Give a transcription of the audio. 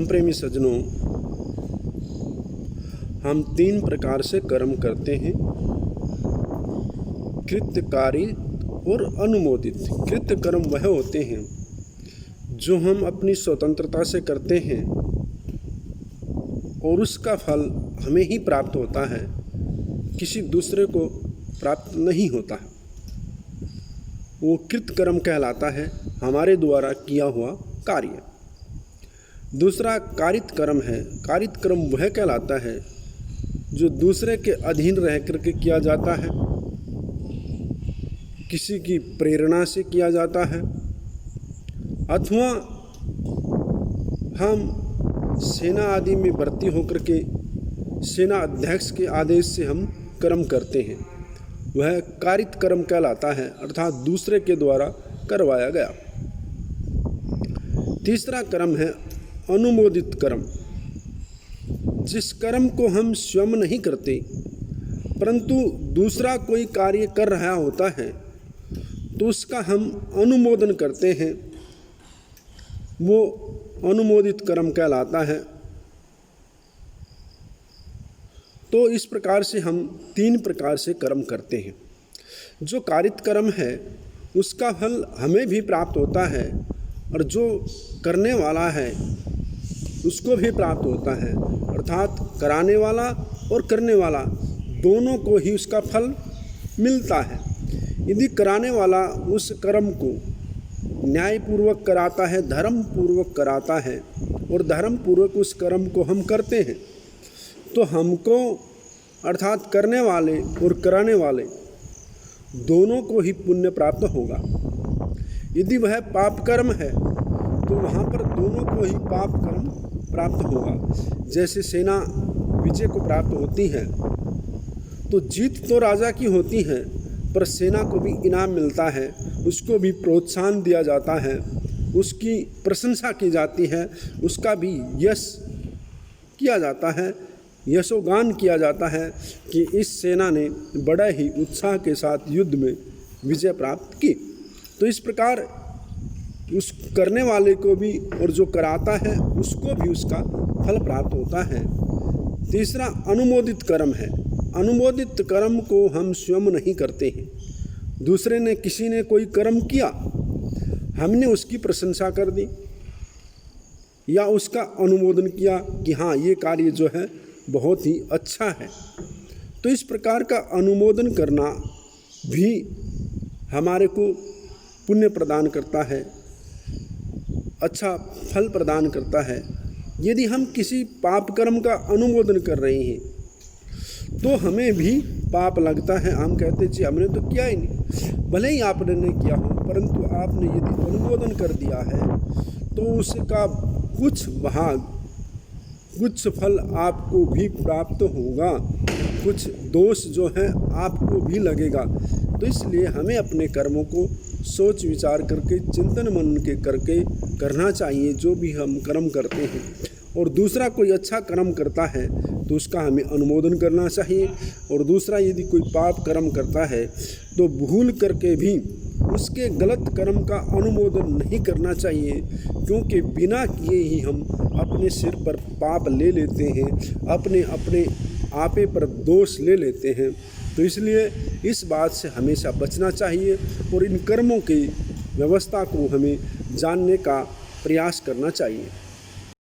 प्रेमी सज्जनों, हम 3 प्रकार से कर्म करते हैं: कृत्यकारी और अनुमोदित। कृत्य कर्म वह होते हैं जो हम अपनी स्वतंत्रता से करते हैं और उसका फल हमें ही प्राप्त होता है, किसी दूसरे को प्राप्त नहीं होता है। वो कृत कर्म कहलाता है, हमारे द्वारा किया हुआ कार्य। दूसरा कारित कर्म है। कारित कर्म वह कहलाता है जो दूसरे के अधीन रह करके किया जाता है, किसी की प्रेरणा से किया जाता है, अथवा हम सेना आदि में भर्ती होकर के सेना अध्यक्ष के आदेश से हम कर्म करते हैं, वह कारित कर्म कहलाता है, अर्थात दूसरे के द्वारा करवाया गया। तीसरा कर्म है अनुमोदित कर्म। जिस कर्म को हम स्वयं नहीं करते परंतु दूसरा कोई कार्य कर रहा होता है तो उसका हम अनुमोदन करते हैं, वो अनुमोदित कर्म कहलाता है। तो इस प्रकार से हम 3 प्रकार से कर्म करते हैं। जो कारित कर्म है उसका फल हमें भी प्राप्त होता है और जो करने वाला है उसको भी प्राप्त होता है, अर्थात कराने वाला और करने वाला दोनों को ही उसका फल मिलता है। यदि कराने वाला उस कर्म को न्यायपूर्वक कराता है, धर्म पूर्वक कराता है और धर्म पूर्वक उस कर्म को हम करते हैं तो हमको अर्थात करने वाले और कराने वाले दोनों को ही पुण्य प्राप्त होगा। यदि वह पाप कर्म है तो वहाँ पर दोनों को ही पाप कर्म प्राप्त होगा। जैसे सेना विजय को प्राप्त होती है तो जीत तो राजा की होती है पर सेना को भी इनाम मिलता है, उसको भी प्रोत्साहन दिया जाता है, उसकी प्रशंसा की जाती है, उसका भी यश किया जाता है, यशोगान किया जाता है कि इस सेना ने बड़ा ही उत्साह के साथ युद्ध में विजय प्राप्त की। तो इस प्रकार उस करने वाले को भी और जो कराता है उसको भी उसका फल प्राप्त होता है। तीसरा अनुमोदित कर्म है। अनुमोदित कर्म को हम स्वयं नहीं करते हैं, दूसरे ने किसी ने कोई कर्म किया, हमने उसकी प्रशंसा कर दी या उसका अनुमोदन किया कि हाँ ये कार्य जो है बहुत ही अच्छा है। तो इस प्रकार का अनुमोदन करना भी हमारे को पुण्य प्रदान करता है, अच्छा फल प्रदान करता है। यदि हम किसी पाप कर्म का अनुमोदन कर रहे हैं तो हमें भी पाप लगता है, हम कहते जी हमने तो किया ही नहीं, भले ही आपने नहीं किया हो परंतु आपने यदि अनुमोदन कर दिया है तो उसका कुछ भाग कुछ फल आपको भी प्राप्त होगा, कुछ दोष जो है आपको भी लगेगा। तो इसलिए हमें अपने कर्मों को सोच विचार करके चिंतन मनन के करके करना चाहिए जो भी हम कर्म करते हैं। और दूसरा कोई अच्छा कर्म करता है तो उसका हमें अनुमोदन करना चाहिए, और दूसरा यदि कोई पाप कर्म करता है तो भूल करके भी उसके गलत कर्म का अनुमोदन नहीं करना चाहिए, क्योंकि बिना किए ही हम अपने सिर पर पाप ले लेते हैं, अपने आपे पर दोष ले लेते हैं। तो इसलिए इस बात से हमेशा बचना चाहिए और इन कर्मों की व्यवस्था को हमें जानने का प्रयास करना चाहिए।